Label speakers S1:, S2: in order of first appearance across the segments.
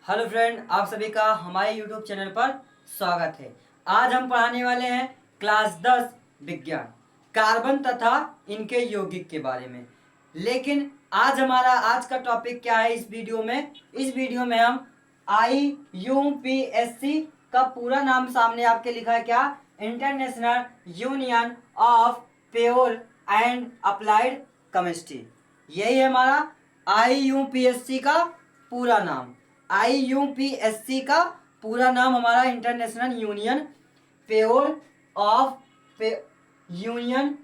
S1: Hello friend, आप सभी का हमारे यूट्यूब चैनल पर स्वागत है। आज हम पढ़ाने वाले हैं क्लास 10 विज्ञान, कार्बन तथा इनके यौगिक के बारे में। लेकिन आज का टॉपिक क्या है इस वीडियो में हम IUPAC का पूरा नाम सामने आपके लिखा है क्या, international union of pure and applied chemistry. यही है हमारा IUPAC का पूरा नाम। IUPAC का पूरा नाम हमारा international pure of union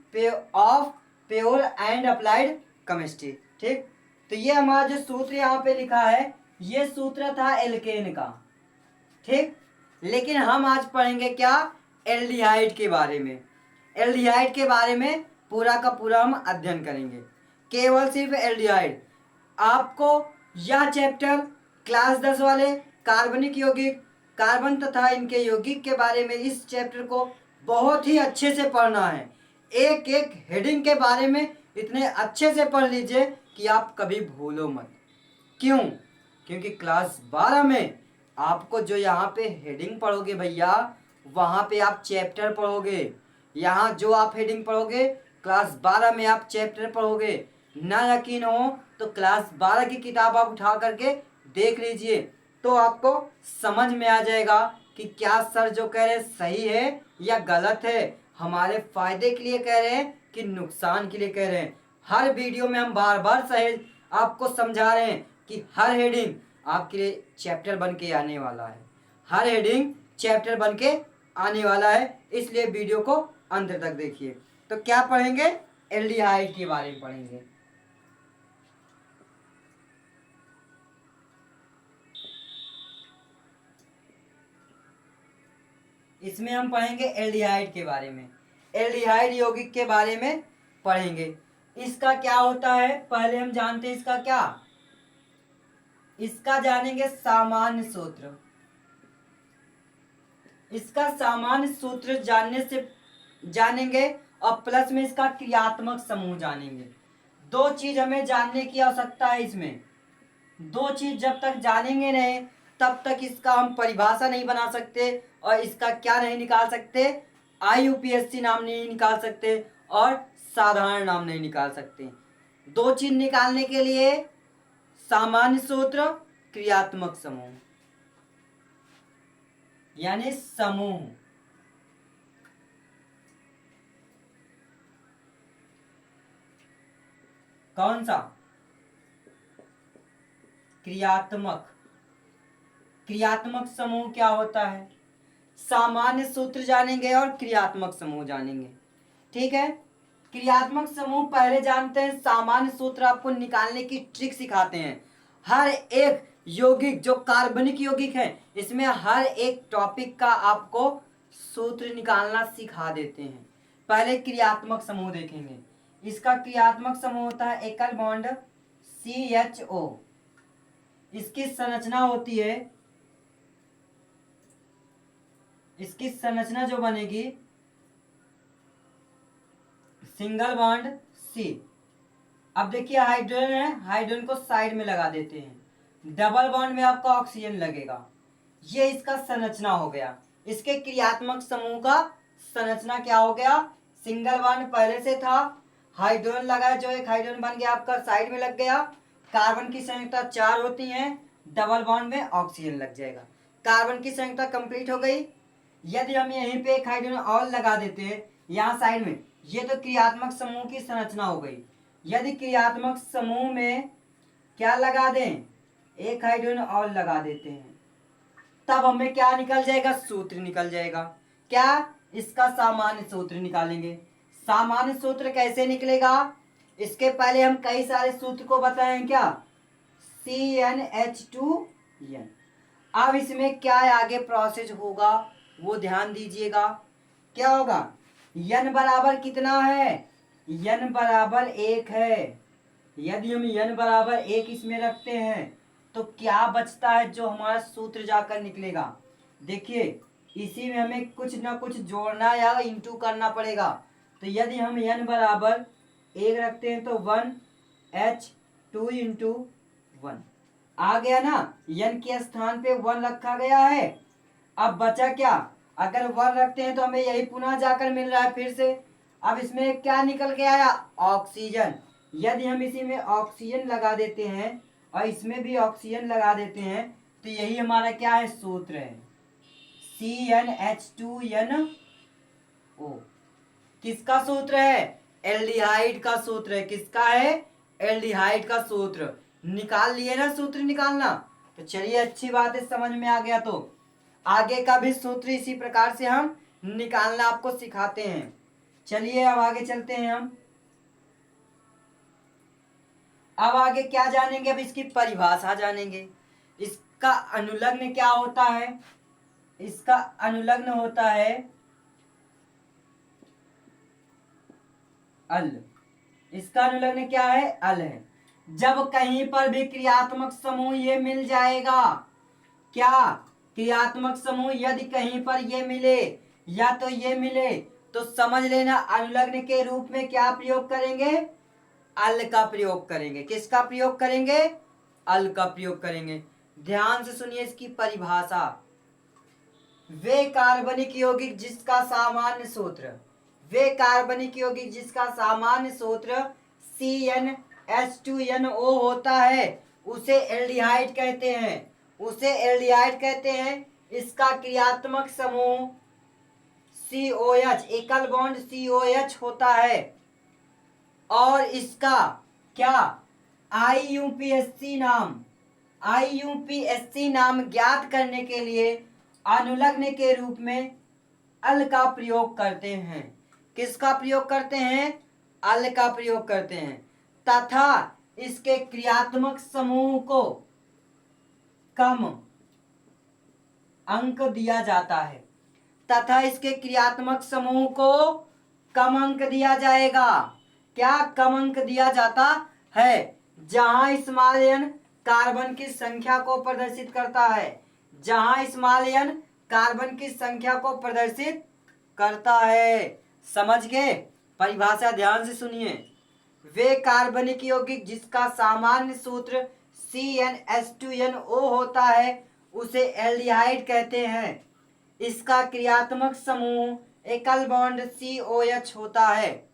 S1: of pure and applied chemistry. ठीक, तो ये हमारा जो सूत्र यहाँ पे लिखा है, ये सूत्र था एल्केन का। ठीक, लेकिन हम आज पढ़ेंगे क्या, एल्डिहाइड के बारे में। एल्डिहाइड के बारे में पूरा का पूरा हम अध्ययन करेंगे, केवल सिर्फ एल्डिहाइड। आपको यह चैप्टर क्लास 10 वाले कार्बनिक यौगिक, कार्बन तथा इनके यौगिक के बारे में, इस चैप्टर को बहुत ही अच्छे से पढ़ना है। एक एक हेडिंग के बारे में इतने अच्छे से पढ़ लीजिए कि आप कभी भूलो मत। क्यों? क्योंकि क्लास 12 में आपको जो यहाँ पे हेडिंग पढ़ोगे भैया, वहाँ पे आप चैप्टर पढ़ोगे। यहाँ जो आप हेडिंग पढ़ोगे, क्लास 12 में आप चैप्टर पढ़ोगे। ना यकीन हो तो क्लास 12 की किताब आप उठा करके देख लीजिए, तो आपको समझ में आ जाएगा कि क्या सर जो कह रहे हैं सही है या गलत है, हमारे फायदे के लिए कह रहे हैं कि नुकसान के लिए कह रहे हैं। हर वीडियो में हम बार बार सही आपको समझा रहे हैं कि हर हेडिंग आपके लिए चैप्टर बन के आने वाला है। हर हेडिंग चैप्टर बन के आने वाला है, इसलिए वीडियो को अंत तक देखिए। तो क्या पढ़ेंगे, एल्डिहाइड के बारे में पढ़ेंगे। इसमें हम पढ़ेंगे एल्डिहाइड के बारे में, एल्डिहाइड यौगिक के बारे में पढ़ेंगे। इसका क्या होता है पहले हम जानते हैं, इसका क्या, इसका जानेंगे सामान्य सूत्र। इसका सामान्य सूत्र जानेंगे और प्लस में इसका क्रियात्मक समूह जानेंगे। दो चीज हमें जानने की आवश्यकता है इसमें। दो चीज जब तक जानेंगे नहीं, तब तक इसका हम परिभाषा नहीं बना सकते और इसका क्या नहीं निकाल सकते, IUPAC नाम नहीं निकाल सकते और साधारण नाम नहीं निकाल सकते। दो चीज निकालने के लिए सामान्य सूत्र, क्रियात्मक समूह, यानी समूह। कौन सा? क्रियात्मक। क्रियात्मक समूह क्या होता है, सामान्य सूत्र जानेंगे और क्रियात्मक समूह जानेंगे। ठीक है, क्रियात्मक समूह पहले जानते हैं, सामान्य सूत्र आपको निकालने की ट्रिक सिखाते हैं। हर एक यौगिक जो कार्बनिक यौगिक है, इसमें हर एक टॉपिक का आपको सूत्र निकालना सिखा देते हैं। पहले क्रियात्मक समूह देखेंगे। इसका क्रियात्मक समूह होता है एकल बॉन्ड CHO। इसकी संरचना होती है, इसकी संरचना जो बनेगी सिंगल बॉन्ड C। अब देखिए हाइड्रोजन है, हाइड्रोजन को साइड में लगा देते हैं, डबल बॉन्ड में आपका ऑक्सीजन लगेगा। ये इसका संरचना हो गया। इसके क्रियात्मक समूह का संरचना क्या हो गया, सिंगल बॉन्ड पहले से था, हाइड्रोजन लगा, जो एक हाइड्रोजन बन गया आपका साइड में लग गया। कार्बन की संयुक्ता 4 होती है, डबल बॉन्ड में ऑक्सीजन लग जाएगा, कार्बन की संयुक्ता कंप्लीट हो गई। यदि हम यहीं पे एक हाइड्रोजन और लगा देते हैं यहाँ साइड में, ये तो क्रियात्मक समूह की संरचना हो गई। यदि क्रियात्मक समूह में क्या लगा दें, एक हाइड्रोजन और लगा देते हैं, तब हमें क्या निकल जाएगा, सूत्र निकल जाएगा। क्या? इसका सामान्य सूत्र निकालेंगे। सामान्य सूत्र कैसे निकलेगा, इसके पहले हम कई सारे सूत्र को बताएं क्या, CnH2n। अब इसमें क्या आगे प्रोसेस होगा वो ध्यान दीजिएगा। क्या होगा, n बराबर कितना है, n बराबर 1 है। यदि हम n बराबर 1 इसमें रखते हैं तो क्या बचता है, जो हमारा सूत्र जाकर निकलेगा। देखिए इसी में हमें कुछ ना कुछ जोड़ना या इंटू करना पड़ेगा। तो यदि हम n बराबर 1 रखते हैं तो 1H2 × 1। आ गया ना, n के स्थान पे 1 रखा गया है। अब बचा क्या, अगर 1 रखते हैं तो हमें यही पुनः जाकर मिल रहा है फिर से। अब इसमें क्या निकल के आया, ऑक्सीजन। यदि हम इसी में ऑक्सीजन लगा देते हैं और इसमें भी ऑक्सीजन लगा देते हैं तो यही हमारा क्या है, सूत्र है, CnH2nO। किसका सूत्र है, एल्डिहाइड का सूत्र है। किसका है, एल्डिहाइड का सूत्र। निकाल लिए ना सूत्र निकालना, तो चलिए अच्छी बात है, समझ में आ गया। तो आगे का भी सूत्र इसी प्रकार से हम निकालना आपको सिखाते हैं। चलिए अब आगे चलते हैं हम। अब आगे क्या जानेंगे, अब इसकी परिभाषा जानेंगे। इसका अनुलग्न क्या होता है, इसका अनुलग्न होता है अल। इसका अनुलग्न क्या है, अल है। जब कहीं पर भी क्रियात्मक समूह ये मिल जाएगा, क्या, क्रियात्मक समूह यदि कहीं पर ये मिले या तो ये मिले, तो समझ लेना अनुलग्न के रूप में क्या प्रयोग करेंगे, अल का प्रयोग करेंगे। किसका प्रयोग करेंगे, अल का प्रयोग करेंगे। ध्यान से सुनिए इसकी परिभाषा। वे कार्बनिक यौगिक जिसका सामान्य सूत्र, वे कार्बनिक यौगिक जिसका सामान्य सूत्र CnH2nO होता है, उसे एल्डिहाइड कहते हैं, उसे एल्डिहाइड कहते हैं। इसका क्रियात्मक समूह COH, एकल बॉन्ड COH होता है। और इसका क्या, IUPAC नाम ज्ञात करने के लिए अनुलग्न के रूप में अल का प्रयोग करते हैं। किसका प्रयोग करते हैं, अल का प्रयोग करते हैं। तथा इसके क्रियात्मक समूह को कम अंक दिया जाता है, तथा इसके क्रियात्मक समूह को कम अंक दिया जाएगा। क्या कम अंक दिया जाता है, जहां स्मॉल कार्बन की संख्या को प्रदर्शित करता है, जहां स्मॉल कार्बन की संख्या को प्रदर्शित करता है। समझ गए, परिभाषा ध्यान से सुनिए। वे कार्बनिक यौगिक जिसका सामान्य सूत्र CnH2nO होता है, उसे एल्डिहाइड कहते हैं। इसका क्रियात्मक समूह एकल बॉन्ड COH होता है।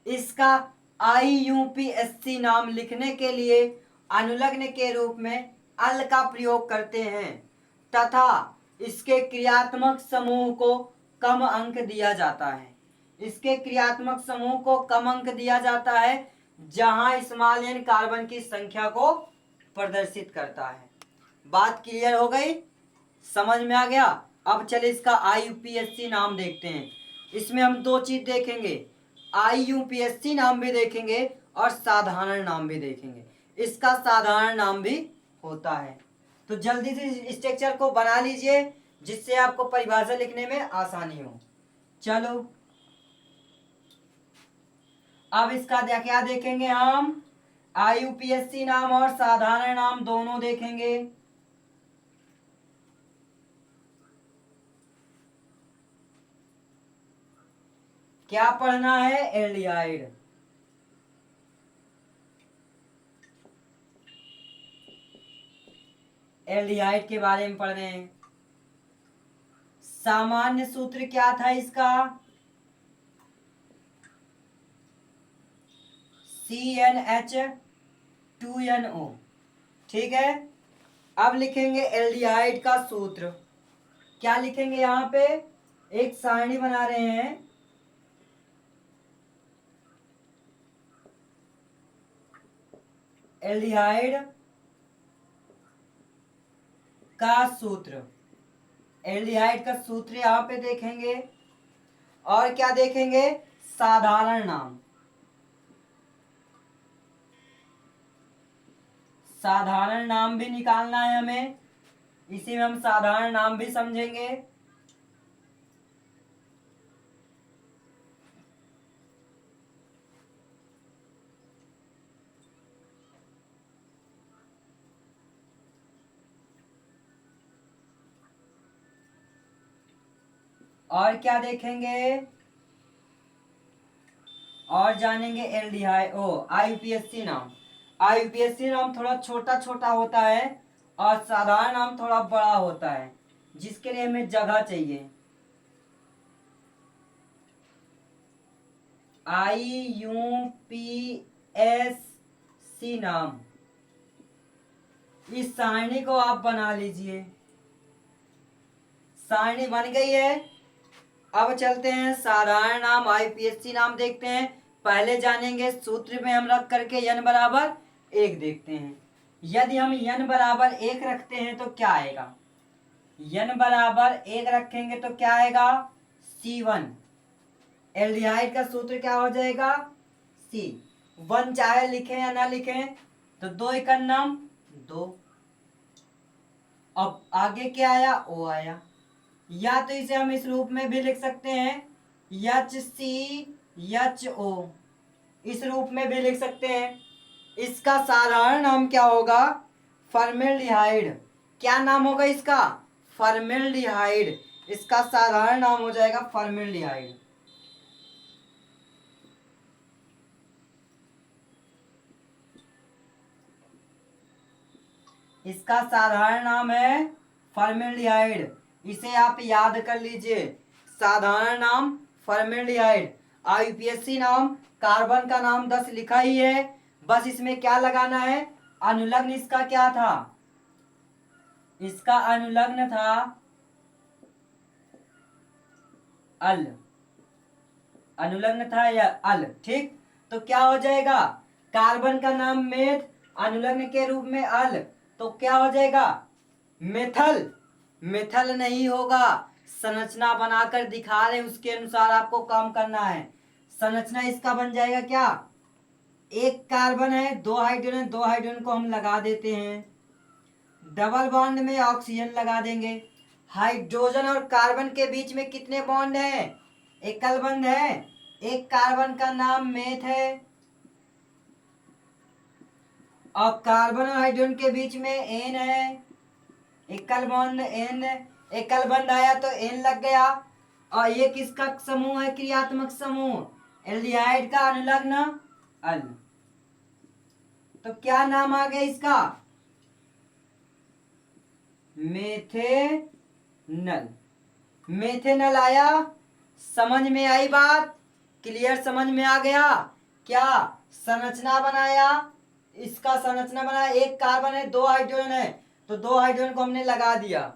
S1: इसका IUPAC नाम लिखने के लिए अनुलग्न के रूप में अल का प्रयोग करते हैं, तथा इसके क्रियात्मक समूह को कम अंक दिया जाता है। इसके क्रियात्मक समूह को कम अंक दिया जाता है, जहां स्मॉल कार्बन की संख्या को प्रदर्शित करता है। बात क्लियर हो गई, समझ में आ गया। अब चले इसका IUPAC नाम देखते हैं। इसमें हम दो चीज देखेंगे, IUPAC नाम भी देखेंगे और साधारण नाम भी देखेंगे। इसका साधारण नाम भी होता है। तो जल्दी से स्ट्रक्चर को बना लीजिए, जिससे आपको परिभाषा लिखने में आसानी हो। चलो अब इसका क्या देखेंगे हम, IUPAC नाम और साधारण नाम दोनों देखेंगे। क्या पढ़ना है, एल्डिहाइड। एल्डिहाइड के बारे में पढ़ रहे हैं। सामान्य सूत्र क्या था इसका, CnH2nO। ठीक है, अब लिखेंगे एल्डिहाइड का सूत्र। क्या लिखेंगे, यहां पे एक सारणी बना रहे हैं। एल्डिहाइड का सूत्र, एल्डिहाइड का सूत्र यहां पे देखेंगे। और क्या देखेंगे, साधारण नाम। साधारण नाम भी निकालना है हमें, इसी में हम साधारण नाम भी समझेंगे। और क्या देखेंगे, और जानेंगे एल्डिहाइड IUPAC नाम। आईयूपीएसी नाम थोड़ा छोटा छोटा होता है और साधारण नाम थोड़ा बड़ा होता है, जिसके लिए हमें जगह चाहिए। आईयूपीएसी नाम, इस सारणी को आप बना लीजिए। सारणी बन गई है। अब चलते हैं साधारण नाम आईपीएससी नाम देखते हैं। पहले जानेंगे सूत्र में हम रख करके n बराबर 1 देखते हैं। यदि हम n बराबर 1 रखते हैं तो क्या आएगा? n बराबर 1 रखेंगे तो क्या आएगा? C1। एल्डिहाइड का सूत्र क्या हो जाएगा? C1, चाहे लिखें या ना लिखें तो 2 एकम नाम 2। अब आगे क्या आया? O आया। या तो इसे हम इस रूप में भी लिख सकते हैं HCHO, इस रूप में भी लिख सकते हैं। इसका साधारण नाम क्या होगा? फॉर्मेल्डिहाइड। क्या नाम होगा इसका? फॉर्मेल्डिहाइड। इसका साधारण नाम हो जाएगा फॉर्मेल्डिहाइड। इसका साधारण नाम है फॉर्मेल्डिहाइड। इसे आप याद कर लीजिए। साधारण नाम फॉर्मेल्डिहाइड। आईयूपीएसी नाम, कार्बन का नाम 10 लिखा ही है, बस इसमें क्या लगाना है? अनुलग्न इसका क्या था? इसका अनुलग्न था अल। अनुलग्न था या अल, ठीक। तो क्या हो जाएगा? कार्बन का नाम मेथ, अनुलग्न के रूप में अल, तो क्या हो जाएगा? मेथल। मेथल नहीं होगा। संरचना बनाकर दिखा रहे, उसके अनुसार आपको काम करना है। संरचना इसका बन जाएगा क्या? एक कार्बन है, 2 हाइड्रोजन, 2 हाइड्रोजन को हम लगा देते हैं। डबल बॉन्ड में ऑक्सीजन लगा देंगे। हाइड्रोजन और कार्बन के बीच में कितने बॉन्ड है? एकल बंध है। एक कार्बन का नाम मेथ है और कार्बन और हाइड्रोजन के बीच में एन है। एकल बॉन्ड एन, एकल बंध आया तो एन लग गया। और ये किसका समूह है? क्रियात्मक समूह, एल्डिहाइड का अनुलग्न अल। तो क्या नाम आ गया इसका? मेथेनल। मेथेनल आया। समझ में आई बात? क्लियर? समझ में आ गया? क्या संरचना बनाया? इसका संरचना बनाया, एक कार्बन है, 2 हाइड्रोजन है, तो 2 हाइड्रोजन को हमने लगा दिया।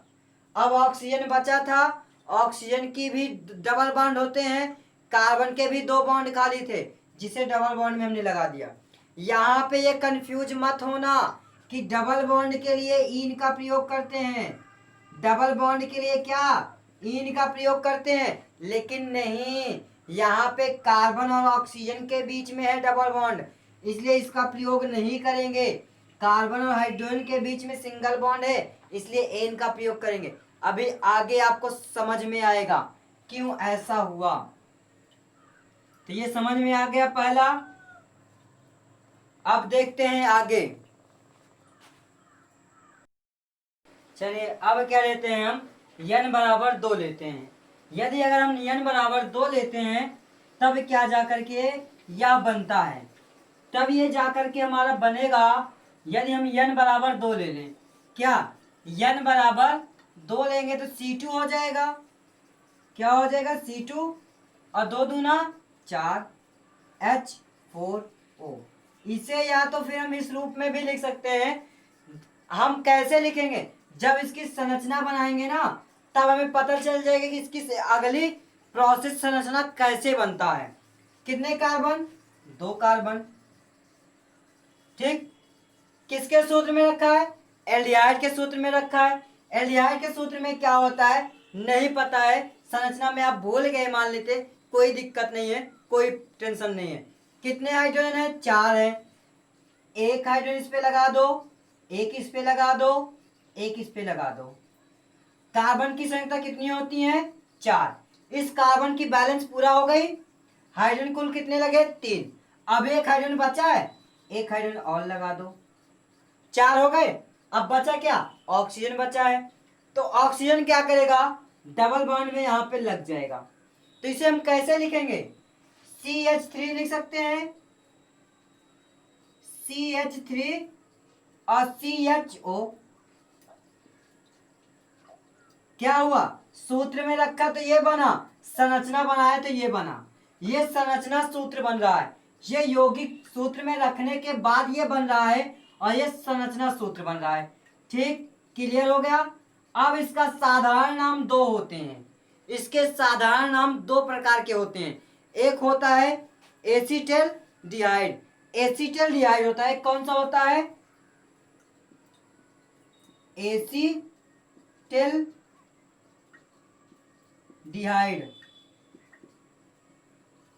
S1: अब ऑक्सीजन बचा था, ऑक्सीजन की भी डबल बॉन्ड होते हैं, कार्बन के भी 2 बॉन्ड खाली थे, जिसे डबल बॉन्ड में हमने लगा दिया। यहाँ पे ये कंफ्यूज मत होना कि डबल बॉन्ड के लिए इन का प्रयोग करते हैं, डबल बॉन्ड के लिए क्या इन का प्रयोग करते हैं, लेकिन नहीं, यहाँ पे कार्बन और ऑक्सीजन के बीच में है डबल बॉन्ड, इसलिए इसका प्रयोग नहीं करेंगे। कार्बन और हाइड्रोजन के बीच में सिंगल बॉन्ड है, इसलिए एन का प्रयोग करेंगे। अभी आगे आपको समझ में आएगा क्यों ऐसा हुआ। तो ये समझ में आ गया पहला। अब देखते हैं आगे। चलिए अब क्या लेते हैं हम? n बराबर 2 लेते हैं। यदि अगर हम n बराबर 2 लेते हैं तब क्या जाकर के यह बनता है, तब ये जाकर के हमारा बनेगा। यदि हम n बराबर 2 ले लें, क्या n बराबर 2 लेंगे तो C2 हो जाएगा। क्या हो जाएगा? C2 और 2 दूना 4 H4O। इसे या तो फिर हम इस रूप में भी लिख सकते हैं। हम कैसे लिखेंगे? जब इसकी संरचना बनाएंगे ना, तब हमें पता चल जाएगा कि इसकी अगली प्रोसेस संरचना कैसे बनता है। कितने कार्बन? 2 कार्बन, ठीक। किसके सूत्र में रखा है? एल्डिहाइड के सूत्र में रखा है। एल्डिहाइड के सूत्र में क्या होता है नहीं पता है, संरचना में आप भूल गए मान लेते, कोई दिक्कत नहीं है, कोई टेंशन नहीं है। कितने हाइड्रोजन है? 4 है। एक हाइड्रोजन इस पे लगा दो, एक इस पे लगा दो, एक इस पे लगा दो। कार्बन की संख्या कितनी होती है? 4। इस कार्बन की बैलेंस पूरा हो गई। हाइड्रोजन कुल कितने लगे? 3। अब एक हाइड्रोजन बचा है, एक हाइड्रोजन और लगा दो, 4 हो गए। अब बचा क्या? ऑक्सीजन बचा है। तो ऑक्सीजन क्या करेगा? डबल बॉन्ड में यहां पे लग जाएगा। तो इसे हम कैसे लिखेंगे? CH3 लिख सकते हैं। CH3 और CHO, क्या हुआ, सूत्र में रखा तो ये बना, संरचना बनाया तो ये बना, ये संरचना सूत्र बन रहा है, ये यौगिक सूत्र में रखने के बाद ये बन रहा है और ये संरचना सूत्र बन रहा है। ठीक, क्लियर हो गया। अब इसका साधारण नाम दो होते हैं, इसके साधारण नाम दो प्रकार के होते हैं। एक होता है एसीटेल डिहाइड, एसीटेल डिहाइड होता है, कौन सा होता है, एसीटेल डिहाइड,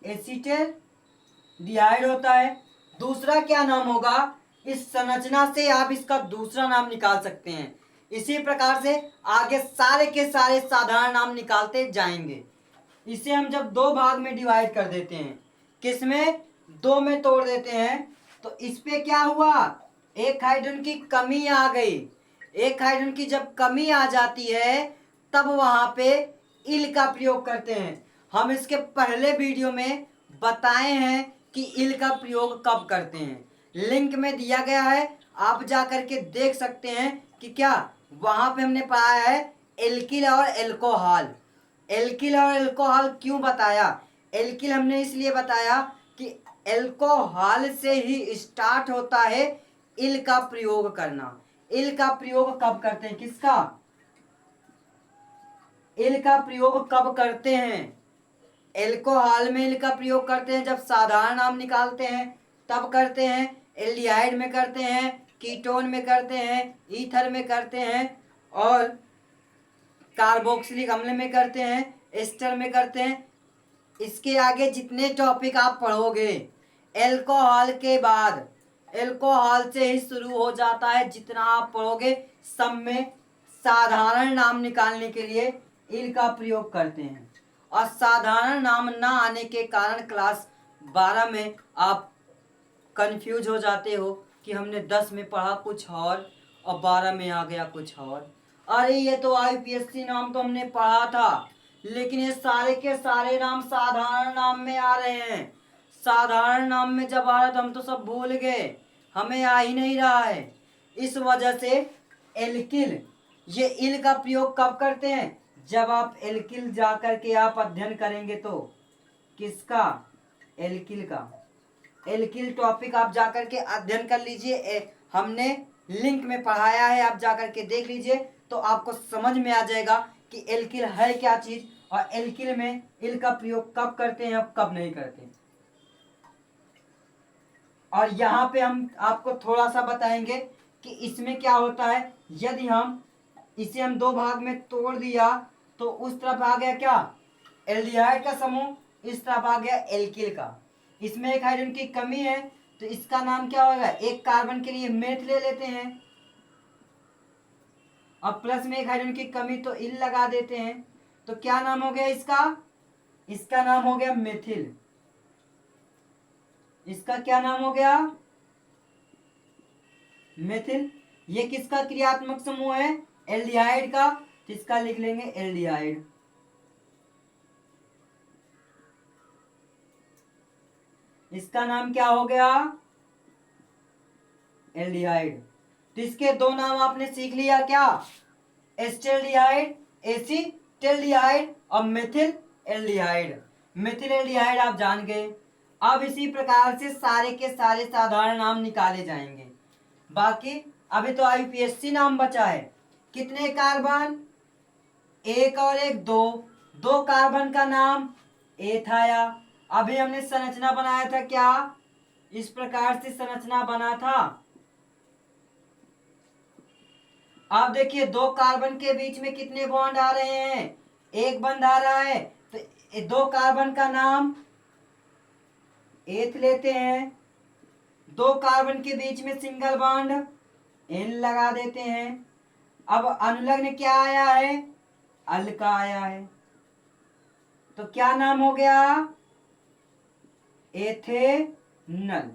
S1: एसीटेल डिहाइड होता है। दूसरा क्या नाम होगा, इस संरचना से आप इसका दूसरा नाम निकाल सकते हैं। इसी प्रकार से आगे सारे के सारे साधारण नाम निकालते जाएंगे। इसे हम जब दो भाग में डिवाइड कर देते हैं, किसमें, दो में तोड़ देते हैं, तो इस पे क्या हुआ, एक हाइड्रोजन की कमी आ गई। एक हाइड्रोजन की जब कमी आ जाती है तब वहां पे इल का प्रयोग करते हैं। हम इसके पहले वीडियो में बताए हैं कि इल का प्रयोग कब करते हैं, लिंक में दिया गया है, आप जा करके देख सकते हैं कि क्या वहां पे हमने पढ़ाया है एल्किल और एल्कोहल। एल्किल और एल्कोहल क्यों बताया, एल्किल हमने इसलिए बताया कि एल्कोहल से ही स्टार्ट होता है इल का प्रयोग करना। इल का प्रयोग कब करते हैं, किसका, इल का प्रयोग कब करते हैं, एल्कोहल में इल का प्रयोग करते हैं जब साधारण नाम निकालते हैं तब करते हैं, एल्डिहाइड में करते हैं, कीटोन में करते हैं, ईथर में करते हैं, और कार्बोक्सिलिक अम्ल में करते हैं, एस्टर में करते हैं। इसके आगे जितने टॉपिक आप पढ़ोगे एल्कोहल के बाद, एल्कोहल से ही शुरू हो जाता है, जितना आप पढ़ोगे सब में साधारण नाम निकालने के लिए इल का प्रयोग करते हैं। और साधारण नाम ना आने के कारण क्लास 12 में आप कंफ्यूज हो जाते हो कि हमने 10 में पढ़ा कुछ और 12 में आ गया कुछ और। अरे ये तो IPSC नाम तो हमने पढ़ा था, लेकिन ये सारे के सारे नाम साधारण नाम में आ रहे हैं। साधारण नाम में जब आ रहा तो हम तो सब भूल गए, हमें आ ही नहीं रहा है। इस वजह से एल्किल, ये इल का प्रयोग कब करते हैं, जब आप एल्किल जा करके आप अध्ययन करेंगे तो, किसका, एल्किल का। एल्किल टॉपिक आप जाकर के अध्ययन कर लीजिए, हमने लिंक में पढ़ाया है, आप जाकर के देख लीजिए तो आपको समझ में आ जाएगा कि एल्किल है क्या चीज और एल्किल में इल का प्रयोग कब करते हैं और कब नहीं करते। और यहाँ पे हम आपको थोड़ा सा बताएंगे कि इसमें क्या होता है, यदि हम इसे हम दो भाग में तोड़ दिया तो उस तरफ आ गया क्या, एल्डिहाइड का समूह, इस तरफ आ गया एल्किल का। इसमें एक हाइड्रोजन की कमी है तो इसका नाम क्या होगा, एक कार्बन के लिए मेथ ले लेते हैं, अब प्लस में एक हाइड्रोजन की कमी तो इल लगा देते हैं, तो क्या नाम हो गया इसका, इसका नाम हो गया मेथिल। इसका क्या नाम हो गया, मेथिल। ये किसका क्रियात्मक समूह है, एल्डिहाइड का, तो इसका लिख लेंगे एल्डिहाइड। इसका नाम क्या हो गया, एल्डिहाइड। तो इसके दो नाम आपने सीख लिया क्या, एस्टेल्डिहाइड, एसीटेल्डिहाइड और मेथिल एल्डिहाइड। मेथिल एल्डिहाइड आप जान गए। अब इसी प्रकार से सारे के सारे साधारण नाम निकाले जाएंगे। बाकी अभी तो IPSC नाम बचा है, कितने कार्बन, एक और एक, दो, दो कार्बन का नाम एथ आया। अभी हमने संरचना बनाया था क्या, इस प्रकार से संरचना बना था। आप देखिए दो कार्बन के बीच में कितने बॉन्ड आ रहे हैं, एक बंध आ रहा है, तो दो कार्बन का नाम एथ लेते हैं, दो कार्बन के बीच में सिंगल बॉन्ड एन लगा देते हैं। अब अनुलग्न क्या आया है, अल का आया है, तो क्या नाम हो गया, एथेनल।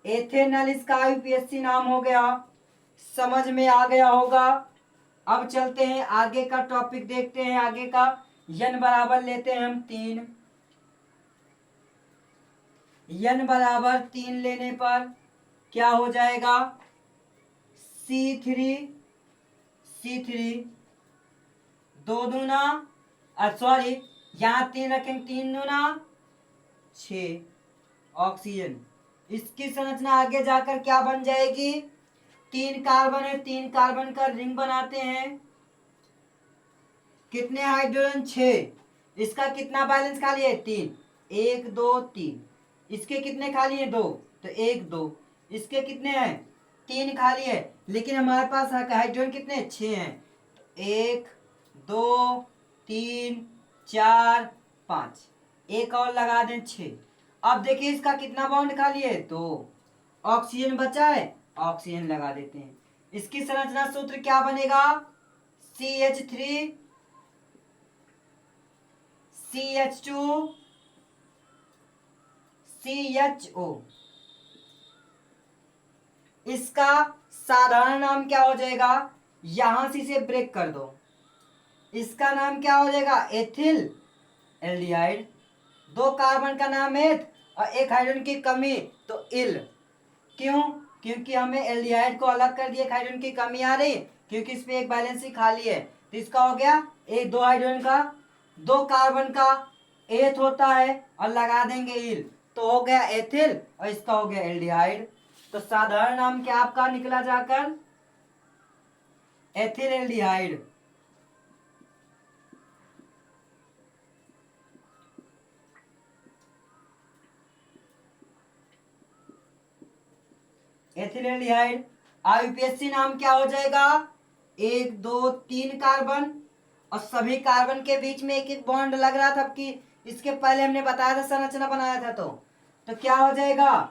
S1: एथेनल इसका IPSC नाम हो गया, समझ में आ गया होगा। अब चलते हैं आगे का टॉपिक देखते हैं, आगे का n बराबर लेते हैं हम 3, n बराबर 3 लेने पर क्या हो जाएगा, C3 दो दूना, सॉरी यहाँ 3 रखेंगे, 3 दूना 6 ऑक्सीजन। इसकी संरचना आगे जाकर क्या बन जाएगी, 3 कार्बन है, 3 कार्बन का रिंग बनाते हैं, कितने हाइड्रोजन 6, इसका कितना बैलेंस खाली है 3, 1 2 3, इसके कितने खाली है 2, तो 1 2, इसके कितने हैं 3 खाली है, लेकिन हमारे पास हाइड्रोजन कितने 6 हैं, 1 2 3 4 5, एक और लगा दें 6। अब देखिए इसका कितना बॉन्ड खाली है, तो ऑक्सीजन बचा है, ऑक्सीजन लगा देते हैं। इसकी संरचना सूत्र क्या बनेगा, CH3 CH2 CHO। इसका साधारण नाम क्या हो जाएगा, यहां से इसे ब्रेक कर दो, इसका नाम क्या हो जाएगा, एथिल एल्डिहाइड। 2 कार्बन का नाम एथ और 1 हाइड्रोजन की कमी तो इल। क्यों, क्योंकि हमें एल्डिहाइड को अलग कर दिया, हाइड्रोजन की कमी आ रही, क्योंकि इस पे एक बैलेंस ही खाली है, तो इसका हो गया 2 हाइड्रोजन का 2 कार्बन का एथ होता है और लगा देंगे इल, तो हो गया एथिल और इसका हो गया एल्डिहाइड। तो साधारण नाम क्या आपका निकला जाकर, ethyl aldehyde. Ethyl aldehyde. IUPAC नाम क्या हो जाएगा, 1 2 3 कार्बन और सभी कार्बन के बीच में एक एक बॉन्ड लग रहा था, कि इसके पहले हमने बताया था संरचना बनाया था, तो क्या हो जाएगा,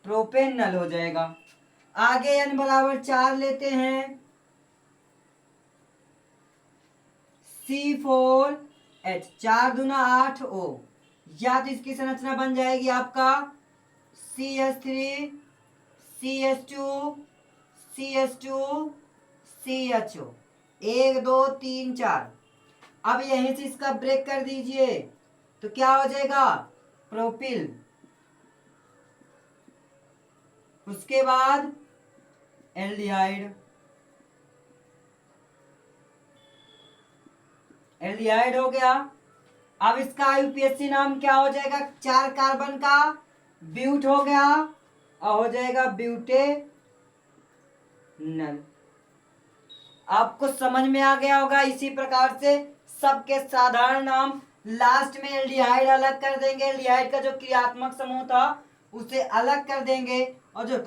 S1: प्रोपेनल हो जाएगा। आगे n बराबर 4 लेते हैं, C4H 4 दूना 8 O, या तो इसकी संरचना बन जाएगी आपका CH3 CH2 CH2 CHO, 1 2 3 4। अब यहीं से इसका ब्रेक कर दीजिए, तो क्या हो जाएगा, प्रोपिल। उसके बाद एल्डिहाइड, एल्डिहाइड हो गया। अब इसका आईयूपीएसी नाम क्या हो जाएगा, 4 कार्बन का ब्यूट हो गया और हो जाएगा ब्यूटेनल। आपको समझ में आ गया होगा। इसी प्रकार से सबके साधारण नाम लास्ट में एल्डिहाइड अलग कर देंगे, एल्डिहाइड का जो क्रियात्मक समूह था उसे अलग कर देंगे और जो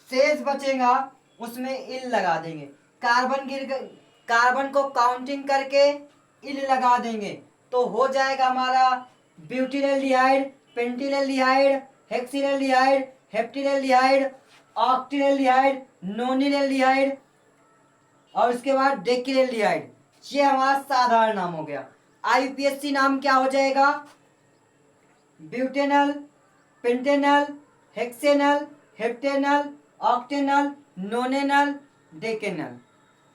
S1: शेष बचेगा उसमें इल लगा देंगे। कार्बन को काउंटिंग करके इल लगा देंगे, तो हो जाएगा हमारा butyl aldehyde, pentyl aldehyde, hexyl aldehyde, heptyl aldehyde, octyl aldehyde, nonyl aldehyde और उसके बाद डेकिल एल्डिहाइड। ये हमारा साधारण नाम हो गया। आईयूपीएसी नाम क्या हो जाएगा, butanal, pentanal, hexanal, heptanal, octanal, nonanal, decanal.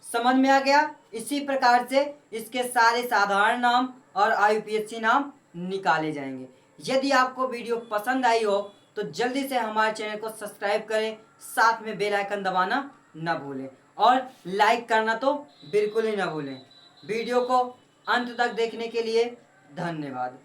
S1: समझ में आ गया। इसी प्रकार से इसके सारे साधारण नाम और आईयूपीएसी नाम निकाले जाएंगे। यदि आपको वीडियो पसंद आई हो तो जल्दी से हमारे चैनल को सब्सक्राइब करें, साथ में बेल आइकन दबाना न भूलें और लाइक करना तो बिल्कुल ही ना भूलें। वीडियो को अंत तक देखने के लिए धन्यवाद।